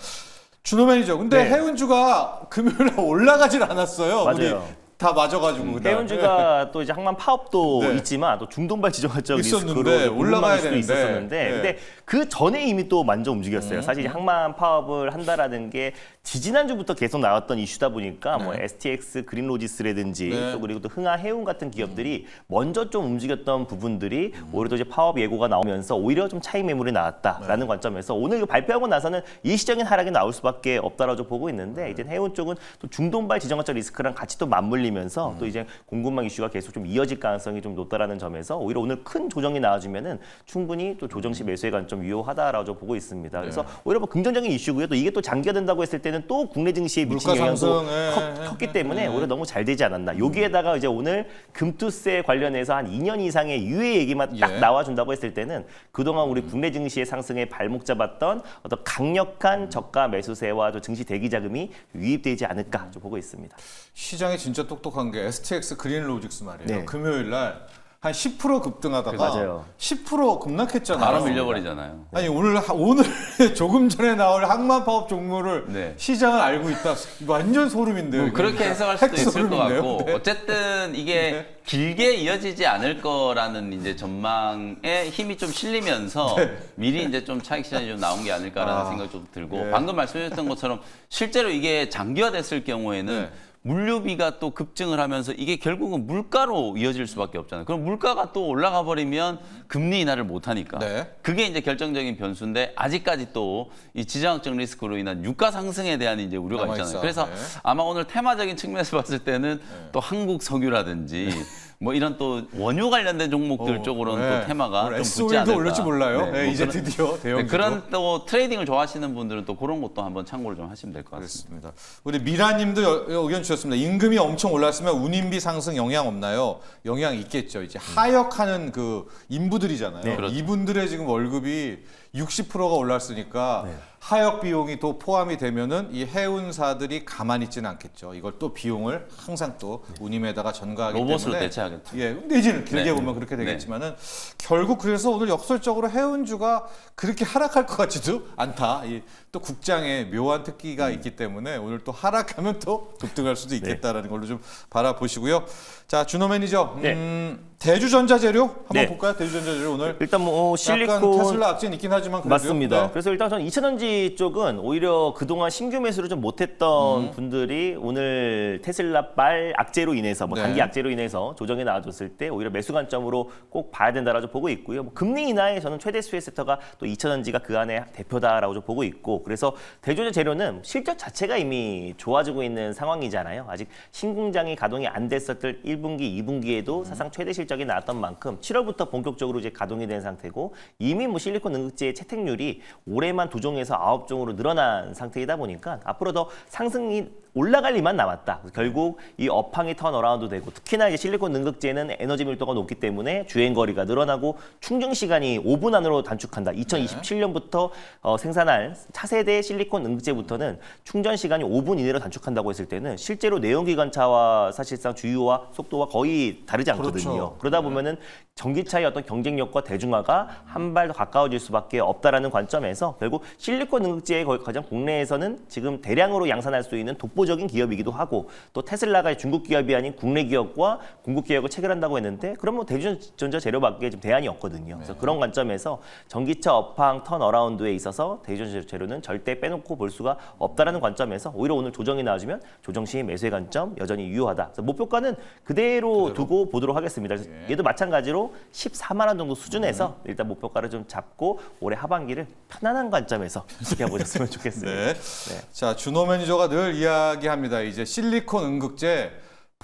준호 매니저, 근데 네. 해운주가 금요일에 올라가질 않았어요. 맞아요. 우리 다 맞아가지고. 그날. 해운주가 또 이제 항만 파업도 네. 있지만 또 중동발 지정학적 있었는데, 리스크로 올라가야 수도 되는데. 있었었는데 네. 근데 그 전에 이미 또 먼저 움직였어요. 사실 항만 파업을 한다라는 게 지지난주부터 계속 나왔던 이슈다 보니까 뭐 STX 그린로지스라든지 네. 또 그리고 또 흥하 해운 같은 기업들이 먼저 좀 움직였던 부분들이 오히려 또 이제 파업 예고가 나오면서 오히려 좀 차익 매물이 나왔다라는 관점에서 오늘 이거 발표하고 나서는 일시적인 하락이 나올 수밖에 없다라고 보고 있는데 이제 해운 쪽은 또 중동발 지정학적 리스크랑 같이 또 맞물리면서 또 이제 공급망 이슈가 계속 좀 이어질 가능성이 좀 높다라는 점에서 오히려 오늘 큰 조정이 나와주면은 충분히 또 조정 시 매수의 관점 유효하다라고 보고 있습니다. 그래서 오히려 뭐 긍정적인 이슈고요. 또 이게 또 장기화된다고 했을 때는 또 국내 증시에 미친 물가 영향도 상승, 컸기 때문에 오히려 너무 잘 되지 않았나. 여기에다가 이제 오늘 금투세 관련해서 한 2년 이상의 유예 얘기만 딱 예. 나와준다고 했을 때는 그동안 우리 국내 증시의 상승에 발목 잡았던 어떤 강력한 저가 매수세와 또 증시 대기 자금이 유입되지 않을까 좀 보고 있습니다. 시장이 진짜 똑똑한 게 STX 그린로직스 말이에요. 네. 금요일 날 한 10% 급등하다가 맞아요. 10% 급락했잖아요. 바로 밀려버리잖아요. 아니 오늘 조금 전에 나올 항만 파업 종목을 네. 시장을 알고 있다. 완전 소름인데요. 이거. 그렇게 해석할 수도 있을 것 핵소름인데요? 같고 네. 어쨌든 이게 길게 이어지지 않을 거라는 이제 전망에 힘이 좀 실리면서 미리 이제 좀 차익 시장이 좀 나온 게 아닐까라는 생각이 좀 들고 네. 방금 말씀하셨던 것처럼 실제로 이게 장기화됐을 경우에는 네. 물류비가 또 급증을 하면서 이게 결국은 물가로 이어질 수밖에 없잖아요. 그럼 물가가 또 올라가 버리면 금리 인하를 못 하니까. 네. 그게 이제 결정적인 변수인데 아직까지 또 이 지정학적 리스크로 인한 유가 상승에 대한 이제 우려가 남아있어. 있잖아요. 그래서 네. 아마 오늘 테마적인 측면에서 봤을 때는 또 한국 석유라든지 뭐 이런 또 원유 관련된 종목들 쪽으로는 또 테마가 좀 붙지 않을까. S올도 올릴지 몰라요. 네, 뭐 이제 그런- 드디어 대형 그런 또 트레이딩을 좋아하시는 분들은 또 그런 것도 한번 참고를 좀 하시면 될 것 같습니다. 그렇습니다. 우리 미라님도 의견 주셨습니다. 임금이 엄청 올랐으면 운임비 상승 영향 없나요? 영향 있겠죠. 이제 하역하는 그 인부들이잖아요. 네. 그렇죠. 이분들의 지금 월급이 60%가 올랐으니까 하역 비용이 또 포함이 되면은 이 해운사들이 가만히 있지는 않겠죠. 이걸 또 비용을 항상 또 운임에다가 전가하기 로봇으로 때문에 대체하겠죠. 예, 내지는 길게 네. 보면 그렇게 네. 되겠지만은 결국 그래서 오늘 역설적으로 해운주가 그렇게 하락할 것 같지도 않다. 또 국장에 묘한 특기가 있기 때문에 오늘 또 하락하면 또 급등할 수도 있겠다라는 걸로 좀 바라보시고요. 자, 준호 매니저, 대주전자재료 한번 네. 볼까요? 대주전자재료 오늘 일단 뭐 약간 실리콘 테슬라 악재는 있긴 하지만 그래도요. 맞습니다. 네. 그래서 일단 저는 2차전지 쪽은 오히려 그동안 신규 매수를 좀 못했던 분들이 오늘 테슬라발 악재로 인해서 뭐 네. 단기 악재로 인해서 조정이 나와줬을 때 오히려 매수 관점으로 꼭 봐야 된다라고 보고 있고요. 뭐 금리 인하에 저는 최대 수혜 섹터가 또 2차전지가 그 안에 대표다라고 좀 보고 있고 그래서 대주전자 재료는 실적 자체가 이미 좋아지고 있는 상황이잖아요. 아직 신공장이 가동이 안 됐었던 1분기, 2분기에도 사상 최대 실적이 나왔던 만큼 7월부터 본격적으로 이제 가동이 된 상태고 이미 뭐 실리콘 응급제의 채택률이 올해만 2종에서 9종으로 늘어난 상태이다 보니까 앞으로 더 상승이 올라갈 리만 남았다. 결국 이 업황이 턴어라운드 되고 특히나 이제 실리콘 능극제는 에너지 밀도가 높기 때문에 주행 거리가 늘어나고 충전 시간이 5분 안으로 단축한다. 2027년부터 생산할 차세대 실리콘 능극제부터는 충전 시간이 5분 이내로 단축한다고 했을 때는 실제로 내연기관차와 사실상 주유와 속도와 거의 다르지 않거든요. 그렇죠. 그러다 보면은 전기차의 어떤 경쟁력과 대중화가 한 발 더 가까워질 수밖에 없다라는 관점에서 결국 실리콘 능극제의 가장 국내에서는 지금 대량으로 양산할 수 있는 독보적인 기업이기도 하고 또 테슬라가 중국 기업이 아닌 국내 기업과 공급 계약을 체결한다고 했는데 그럼 뭐 대주전자 재료밖에 지금 대안이 없거든요. 그래서 그런 관점에서 전기차 업황 턴어라운드에 있어서 대주전자 재료는 절대 빼놓고 볼 수가 없다라는 관점에서 오히려 오늘 조정이 나와주면 조정 시 매수의 관점 여전히 유효하다. 그래서 목표가는 그대로 두고 보도록 하겠습니다. 그래서 얘도 마찬가지로 14만 원 정도 수준에서 일단 목표가를 좀 잡고 올해 하반기를 편안한 관점에서 지켜보셨으면 좋겠습니다. 네. 자, 준호 매니저가 늘 이야기합니다. 이제 실리콘 응급제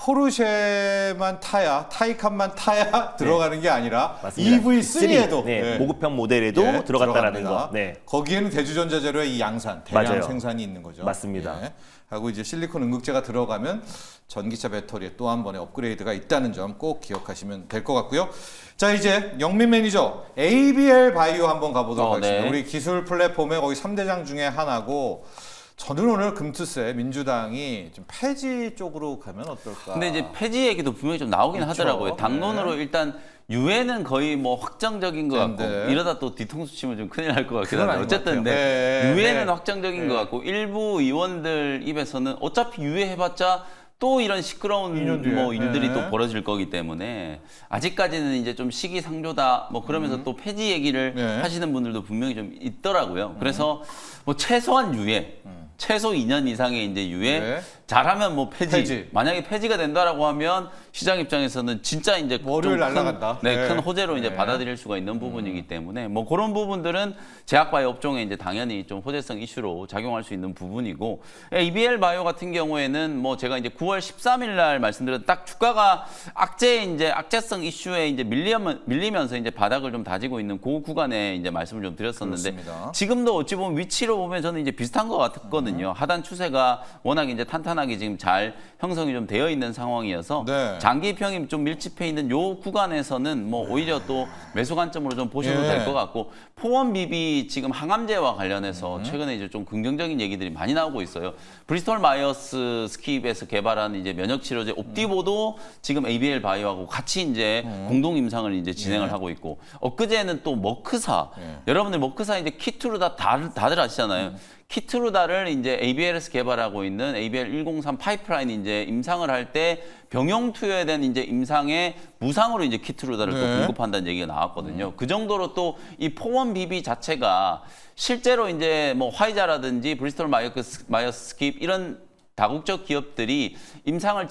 포르쉐만 타야, 타이칸만 타야 들어가는 게 아니라 맞습니다. EV3에도 네, 모급형 모델에도 들어갔다라는 거. 네. 거기에는 대주전자재료의 이 양산, 대량 맞아요. 생산이 있는 거죠. 맞습니다. 예. 하고 이제 실리콘 응급제가 들어가면 전기차 배터리에 또 한 번의 업그레이드가 있다는 점 꼭 기억하시면 될 것 같고요. 자, 이제 영민 매니저 ABL 바이오 한번 가보도록 하겠습니다. 네. 우리 기술 플랫폼의 거의 3대장 중에 하나고 저는 오늘 금투세 민주당이 좀 폐지 쪽으로 가면 어떨까? 근데 이제 폐지 얘기도 분명히 좀 나오긴 그렇죠. 하더라고요. 당론으로 일단 유예는 거의 뭐 확정적인 것 같고 네. 이러다 또 뒤통수 치면 좀 큰일 날 것 같긴 그건 한데 아닌 것 어쨌든 같아요. 근데 네. 유예는 네. 확정적인 네. 것 같고 일부 의원들 입에서는 어차피 유예해봤자 또 이런 2년 시끄러운 뒤에. 뭐 일들이 네. 또 벌어질 거기 때문에 아직까지는 이제 좀 시기상조다 뭐 그러면서 또 폐지 얘기를 네. 하시는 분들도 분명히 좀 있더라고요. 그래서 뭐 최소한 유예, 최소 2년 이상의 이제 유예, 네. 잘하면 뭐 폐지. 폐지. 만약에 폐지가 된다라고 하면 시장 입장에서는 진짜 이제 월요일 좀 큰, 날아간다. 네, 네. 큰 호재로 이제 네. 받아들일 수가 있는 부분이기 때문에 뭐 그런 부분들은 제약바이오 업종에 이제 당연히 좀 호재성 이슈로 작용할 수 있는 부분이고 ABL 바이오 같은 경우에는 뭐 제가 이제 9월 13일 날 말씀드렸던 딱 주가가 악재성 이슈에 이제 밀리면서 이제 바닥을 좀 다지고 있는 그 구간에 이제 말씀을 좀 드렸었는데 그렇습니다. 지금도 어찌 보면 위치로 보면 저는 이제 비슷한 것 같거든요. 하단 추세가 워낙 이제 탄탄하게 지금 잘 형성이 좀 되어 있는 상황이어서 네. 장기평이 좀 밀집해 있는 요 구간에서는 뭐 오히려 또 매수 관점으로 좀 보셔도 예. 될 것 같고 포원비비 지금 항암제와 관련해서 최근에 이제 좀 긍정적인 얘기들이 많이 나오고 있어요. 브리스톨 마이어스 스킵에서 개발한 이제 면역 치료제 옵디보도 지금 ABL 바이오하고 같이 이제 공동 임상을 이제 진행을 하고 있고 엊그제는 또 머크사 여러분들 머크사 이제 키트루다 다들 아시잖아요. 키트루다를 이제 ABL에서 개발하고 있는 ABL 103 파이프라인 이제 임상을 할 때 병용 투여된 이제 임상에 무상으로 이제 키트루다를 또 네. 공급한다는 얘기가 나왔거든요. 그 정도로 또 이 포원 비비 자체가 실제로 이제 뭐 화이자라든지 브리스톨 마이어스 스킵 이런 다국적 기업들이 임상을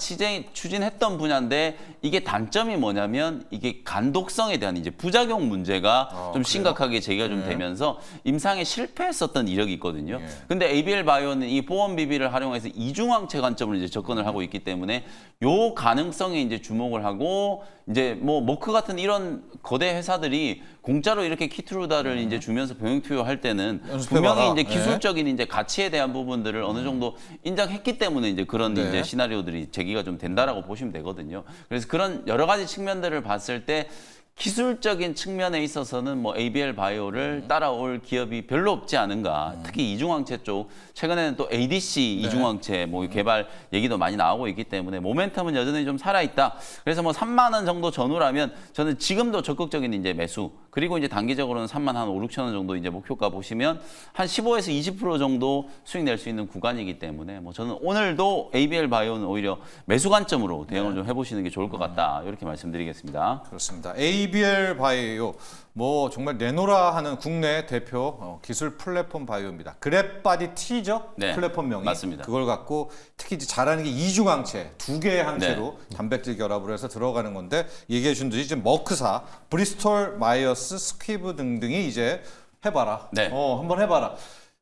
추진했던 분야인데 이게 단점이 뭐냐면 이게 간독성에 대한 이제 부작용 문제가 좀 그래요? 심각하게 제기가 좀 되면서 임상에 실패했었던 이력이 있거든요. 예. 근데 ABL 바이오는 이 보험 비비를 활용해서 이중항체 관점으로 이제 접근을 하고 있기 때문에 요 가능성에 이제 주목을 하고 이제 뭐 머크 같은 이런 거대 회사들이 공짜로 이렇게 키트루다를 이제 주면서 병용 투여할 때는 연습해봐라. 분명히 이제 예. 기술적인 이제 가치에 대한 부분들을 어느 정도 인정했기 때문에 이제 그런 네. 이제 시나리오들이 제기가 좀 된다라고 보시면 되거든요. 그래서 그런 여러 가지 측면들을 봤을 때 기술적인 측면에 있어서는 뭐 ABL 바이오를 따라올 기업이 별로 없지 않은가. 특히 이중항체 쪽 최근에는 또 ADC 이중항체 뭐 개발 얘기도 많이 나오고 있기 때문에 모멘텀은 여전히 좀 살아있다. 그래서 뭐 3만 원 정도 전후라면 저는 지금도 적극적인 이제 매수 그리고 이제 단기적으로는 3만 한 5, 6천 원 정도 이제 목표가 보시면 한 15에서 20% 정도 수익 낼 수 있는 구간이기 때문에 뭐 저는 오늘도 ABL 바이오는 오히려 매수 관점으로 대응을 좀 해보시는 게 좋을 것 같다. 이렇게 말씀드리겠습니다. 그렇습니다. ABL 바이오 뭐 정말 내노라 하는 국내 대표 기술 플랫폼 바이오입니다. 그랩바디 T죠? 네, 플랫폼명이. 맞습니다. 그걸 갖고 특히 이제 잘하는 게 이중항체, 두 개의 항체로 단백질 결합을 해서 들어가는 건데 얘기해 준 듯이 지금 머크사, 브리스톨 마이어스 스퀴브 등등이 이제 해봐라. 네. 한번 해봐라.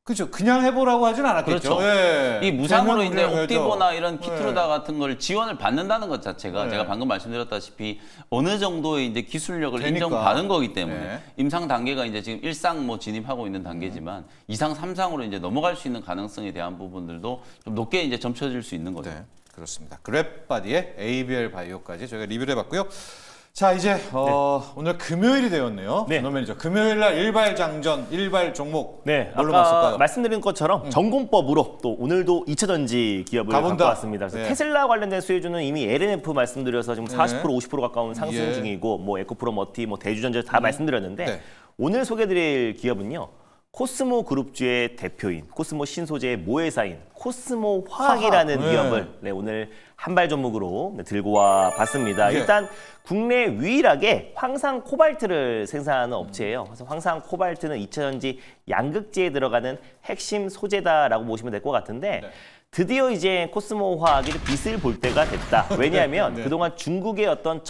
그렇죠. 그냥 해보라고 하진 않았겠죠. 그렇죠. 예. 이 무상으로 되면 이제 우리가 옵티보나 해야죠. 이런 키트루다 같은 걸 지원을 받는다는 것 자체가 네. 제가 방금 말씀드렸다시피 어느 정도의 이제 기술력을 되니까. 인정받은 거기 때문에 네. 임상 단계가 이제 지금 1상 뭐 진입하고 있는 단계지만 2상, 3상으로 이제 넘어갈 수 있는 가능성에 대한 부분들도 좀 높게 이제 점쳐질 수 있는 거죠. 네, 그렇습니다. 그랩바디의 ABL 바이오까지 저희가 리뷰를 해봤고요. 자, 이제 오늘 금요일이 되었네요. 네. 전호 매니저. 금요일 날 일발 장전, 일발 종목 네, 뭘로 아까 봤을까요? 말씀드린 것처럼 전공법으로 또 오늘도 2차전지 기업을 가본다. 갖고 왔습니다. 그래서 네. 테슬라 관련된 수혜주는 이미 LNF 말씀드려서 지금 40% 50% 가까운 상승 예. 중이고 뭐 에코프로 머티, 뭐 대주전자 다 말씀드렸는데 네. 오늘 소개드릴 기업은요. 코스모 그룹주의 대표인 코스모 신소재의 모회사인 코스모 화학이라는 화학. 기업을 오늘 한발 종목으로 들고 와 봤습니다. 예. 일단 국내 유일하게 황산 코발트를 생산하는 업체예요. 그래서 황산 코발트는 2차전지 양극재에 들어가는 핵심 소재다라고 보시면 될 것 같은데 네. 드디어 이제 코스모 화학이 빛을 볼 때가 됐다. 왜냐하면 네. 그동안 중국의 어떤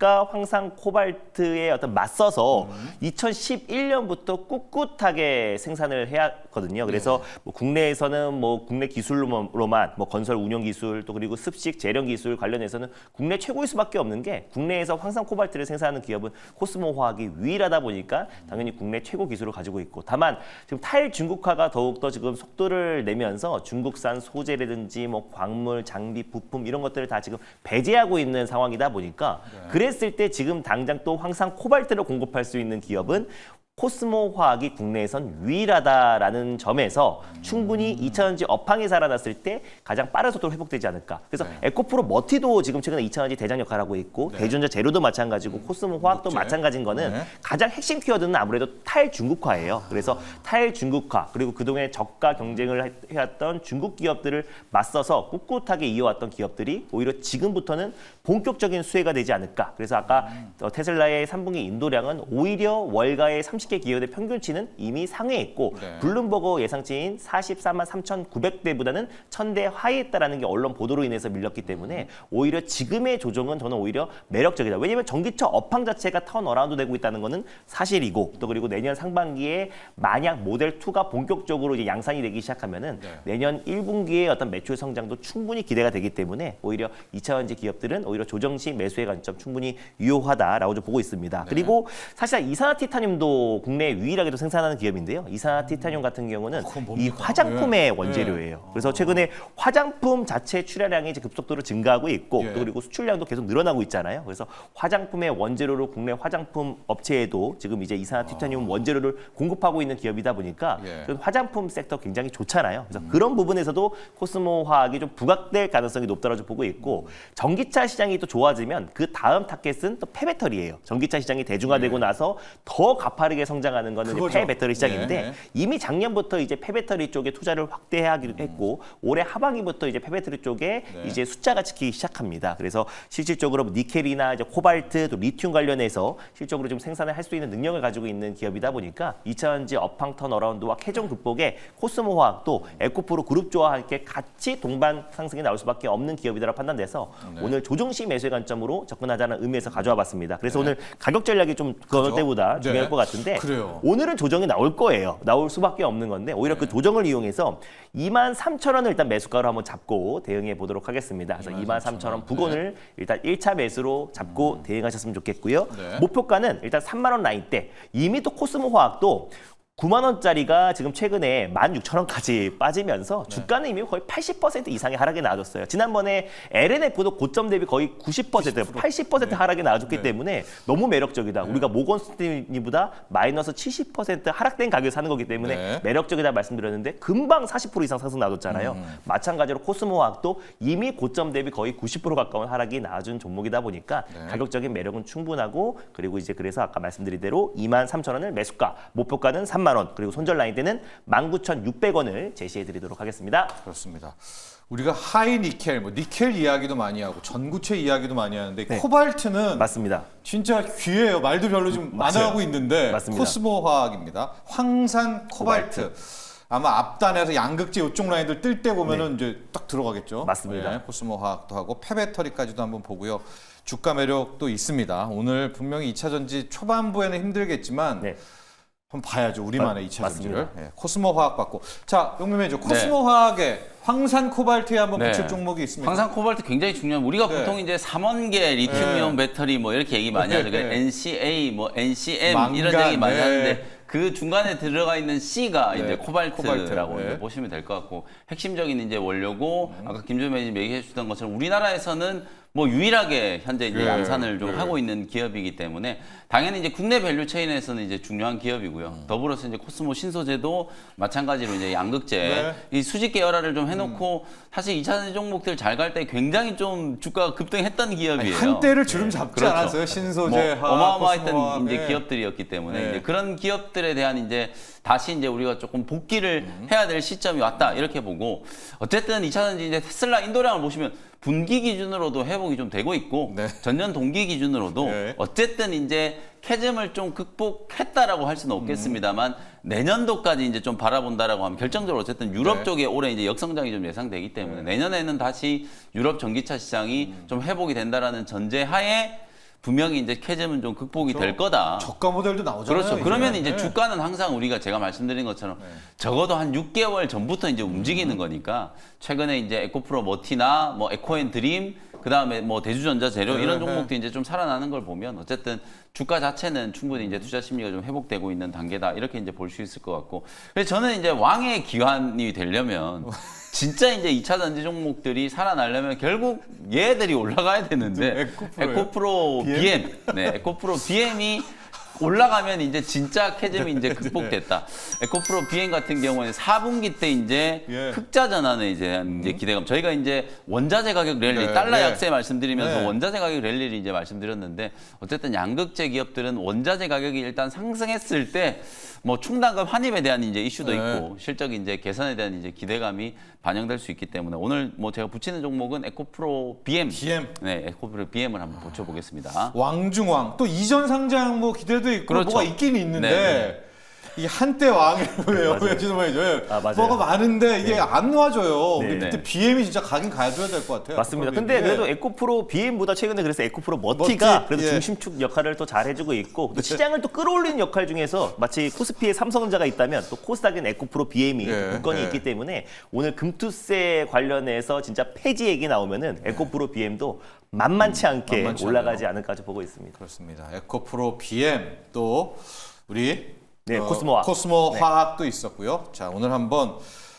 주가 황산 코발트에 어떤 맞서서 2011년부터 꿋꿋하게 생산을 해왔거든요. 그래서 뭐 국내에서는 뭐 국내 기술로만 뭐 건설 운영 기술 또 그리고 습식 재련 기술 관련해서는 국내 최고일 수밖에 없는 게 국내에서 황산 코발트를 생산하는 기업은 코스모화학이 유일하다 보니까 당연히 국내 최고 기술을 가지고 있고 다만 지금 탈중국화가 더욱더 지금 속도를 내면서 중국산 소재라든지 뭐 광물, 장비, 부품 이런 것들을 다 지금 배제하고 있는 상황이다 보니까 그랬을 때 지금 당장 또 황산 코발트를 공급할 수 있는 기업은 코스모화학이 국내에선 유일하다라는 점에서 충분히 2차전지 업황이 살아났을 때 가장 빠른 속도로 회복되지 않을까. 그래서 에코프로 머티도 지금 최근에 2차전지 대장 역할을 하고 있고 대전자 재료도 마찬가지고 코스모화학도 마찬가지인 거는 가장 핵심 키워드는 아무래도 탈중국화예요. 그래서 탈중국화 그리고 그동안 저가 경쟁을 해왔던 중국 기업들을 맞서서 꿋꿋하게 이어왔던 기업들이 오히려 지금부터는 본격적인 수혜가 되지 않을까. 그래서 아까 테슬라의 3분기 인도량은 오히려 월가의 30개 기업의 평균치는 이미 상회했고 블룸버그 예상치인 44만 3,900대보다는 1,000대 하회했다라는 게 언론 보도로 인해서 밀렸기 때문에 오히려 지금의 조정은 저는 오히려 매력적이다. 왜냐하면 전기차 업황 자체가 턴어라운드 되고 있다는 거는 사실이고 또 그리고 내년 상반기에 만약 모델 2가 본격적으로 이제 양산이 되기 시작하면은 내년 1분기의 어떤 매출 성장도 충분히 기대가 되기 때문에 오히려 2차전지 기업들은 오히려 조정 시 매수의 관점 충분히 유효하다라고 좀 보고 있습니다. 그리고 사실 이산화티타늄도 국내 유일하게도 생산하는 기업인데요. 이산화티타늄 같은 경우는 이 화장품의 원재료예요. 그래서 최근에 화장품 자체 출하량이 이제 급속도로 증가하고 있고 또 그리고 수출량도 계속 늘어나고 있잖아요. 그래서 화장품의 원재료로 국내 화장품 업체에도 지금 이제 이산화티타늄 원재료를 공급하고 있는 기업이다 보니까 화장품 섹터 굉장히 좋잖아요. 그래서 그런 부분에서도 코스모화학이 좀 부각될 가능성이 높다고 좀 보고 있고 전기차 시장이 또 좋아지면 그 다음 타겟은 또 폐배터리예요. 전기차 시장이 대중화되고 나서 더 가파르게 성장하는 거는 이제 폐배터리 시장인데 이미 작년부터 이제 폐배터리 쪽에 투자를 확대하기도 했고 올해 하반기부터 이제 폐배터리 쪽에 이제 숫자가 찍히기 시작합니다. 그래서 실질적으로 니켈이나 이제 코발트 또 리튬 관련해서 실질적으로 좀 생산을 할 수 있는 능력을 가지고 있는 기업이다 보니까 2차전지 업황 턴어라운드와 캐정 극복에 코스모화학도 에코프로 그룹주와 함께 같이 동반 상승이 나올 수밖에 없는 기업이다라고 판단돼서 오늘 조정시 매수의 관점으로 접근하자는 의미에서 가져와 봤습니다. 그래서 오늘 가격 전략이 좀 그것 때보다 중요할 것 같은데 오늘은 조정이 나올 거예요. 나올 수밖에 없는 건데 오히려 그 조정을 이용해서 23,000원을 일단 매수가로 한번 잡고 대응해 보도록 하겠습니다. 그래서 23,000원 부근을 일단 1차 매수로 잡고 대응하셨으면 좋겠고요. 목표가는 일단 3만 원 라인대 이미 또 코스모화학도 9만 원짜리가 지금 최근에 16,000원까지 빠지면서 주가는 이미 거의 80% 이상의 하락이 나와줬어요. 지난번에 LNF도 고점 대비 거의 90%, 80% 하락이 나와줬기 때문에 너무 매력적이다. 우리가 모건 스탠리보다 마이너스 70% 하락된 가격에 사는 거기 때문에 매력적이다 말씀드렸는데 금방 40% 이상 상승 나왔잖아요. 마찬가지로 코스모화학도 이미 고점 대비 거의 90% 가까운 하락이 나와준 종목이다 보니까 가격적인 매력은 충분하고 그리고 이제 그래서 아까 말씀드린 대로 23,000원을 매수가, 목표가는 3만 원 그리고 손절 라인 때는 19,600원을 제시해 드리도록 하겠습니다. 그렇습니다. 우리가 하이 니켈, 뭐 니켈 이야기도 많이 하고 전구체 이야기도 많이 하는데 코발트는 맞습니다. 진짜 귀해요. 말도 별로 좀 안 하고 있는데 맞습니다. 코스모화학입니다. 황산 코발트. 아마 앞단에서 양극재 이쪽 라인들 뜰 때 보면은 이제 딱 들어가겠죠. 맞습니다. 코스모화학도 하고 폐배터리까지도 한번 보고요. 주가 매력도 있습니다. 오늘 분명히 2차전지 초반부에는 힘들겠지만 한번 봐야죠. 우리만의 2차전지를. 코스모화학 받고. 자, 용민 매니저. 코스모화학의 황산 코발트에 한번 붙일 종목이 있습니다. 황산 코발트 굉장히 중요한. 우리가 보통 이제 3원계 리튬이온 배터리 뭐 이렇게 얘기 많이 하죠. NCA, 뭐 NCM 망간, 이런 얘기 많이 하는데 그 중간에 들어가 있는 C가 이제 코발트라고 이제 보시면 될 것 같고 핵심적인 이제 원료고 아까 김종민 매니저 얘기해 주셨던 것처럼 우리나라에서는 뭐 유일하게 현재 이제 양산을 좀 하고 있는 기업이기 때문에 당연히 이제 국내 밸류 체인에서는 이제 중요한 기업이고요. 더불어서 이제 코스모 신소재도 마찬가지로 이제 양극재 이 수직 계열화를 좀 해놓고 사실 2차전지 종목들 잘 갈 때 굉장히 좀 주가가 급등했던 기업이에요. 한때를 주름 잡지 않았어요. 신소재, 뭐 어마어마했던 이제 기업들이었기 때문에 이제 그런 기업들에 대한 이제 다시 이제 우리가 조금 복귀를 해야 될 시점이 왔다 이렇게 보고 어쨌든 2차전지 이제 테슬라 인도량을 보시면 분기 기준으로도 회복이 좀 되고 있고 전년 동기 기준으로도 어쨌든 이제 캐즘을 좀 극복했다라고 할 수는 없겠습니다만 내년도까지 이제 좀 바라본다라고 하면 결정적으로 어쨌든 유럽 쪽에 올해 이제 역성장이 좀 예상되기 때문에 내년에는 다시 유럽 전기차 시장이 좀 회복이 된다라는 전제하에 분명히 이제 캐즘은 좀 극복이 될 거다. 저가 모델도 나오잖아요. 그렇죠. 이제. 그러면 이제 네. 주가는 항상 우리가 제가 말씀드린 것처럼 적어도 한 6개월 전부터 이제 움직이는 거니까 최근에 이제 에코프로 머티나 뭐 에코앤 드림 그다음에 뭐 대주전자 재료 이런 네. 종목도 이제 좀 살아나는 걸 보면 어쨌든 주가 자체는 충분히 이제 투자 심리가 좀 회복되고 있는 단계다 이렇게 이제 볼 수 있을 것 같고 그래서 저는 이제 왕의 기환이 되려면 진짜 이제 2차 전지 종목들이 살아나려면 결국 얘들이 올라가야 되는데 에코프로예요? 에코프로 BM 네 에코프로 BM이 올라가면 이제 진짜 캐즘이 이제 극복됐다. 에코프로 BM 같은 경우에는 4분기 때 이제 예. 흑자 전환에 이제 기대감. 저희가 이제 원자재 가격 랠리, 네, 달러 네. 약세 말씀드리면서 네. 원자재 가격 랠리를 이제 말씀드렸는데 어쨌든 양극재 기업들은 원자재 가격이 일단 상승했을 때 뭐 충당금 환입에 대한 이제 이슈도 네. 있고 실적 이제 개선에 대한 이제 기대감이 반영될 수 있기 때문에 오늘 뭐 제가 붙이는 종목은 에코프로 BM. 네, 에코프로 BM을 한번 붙여보겠습니다. 왕중왕 또 이전 상장 뭐 기대도 있고 그렇죠. 뭐가 있긴 있는데 네, 이 한때 왕이에요. 죄송해요. 맞아요. 뭐가 많은데 이게 안 놓아줘요. 네. 우리 그때 네. BM이 진짜 가긴 가줘야 될 것 같아요. 맞습니다. 에코프로 근데 BM. 그래도 에코프로 BM보다 최근에 그래서 에코프로 머티가 머티, 그래도 예. 중심축 역할을 또 잘 해주고 있고 또 시장을 또 끌어올리는 역할 중에서 마치 코스피에 삼성전자가 있다면 또 코스닥엔 에코프로 BM이 예, 굳건히 예. 있기 때문에 오늘 금투세 관련해서 진짜 폐지 얘기 나오면은 에코프로 BM도 만만치 않게 만만치 올라가지 않을까 보고 있습니다. 그렇습니다. 에코프로 BM 또 우리 네, 코스모화학. 코스모 화학도 있었고요. 자, 오늘 한번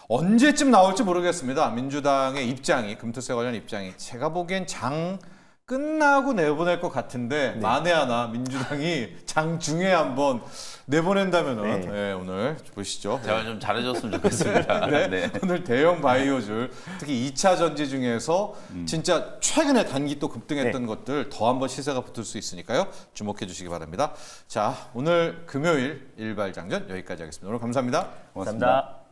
언제쯤 나올지 모르겠습니다. 민주당의 입장이 금투세 관련 입장이 제가 보기엔 장 끝나고 내보낼 것 같은데 만에 하나 민주당이 장 중에 한번 내보낸다면은 네. 네, 오늘 보시죠. 제발 좀 잘해줬으면 좋겠습니다. 네. 네. 오늘 대형 바이오줄 특히 2차 전지 중에서 진짜 최근에 단기 또 급등했던 것들 더 한번 시세가 붙을 수 있으니까요. 주목해 주시기 바랍니다. 자, 오늘 금요일 일발장전 여기까지 하겠습니다. 오늘 감사합니다. 고맙습니다. 감사합니다.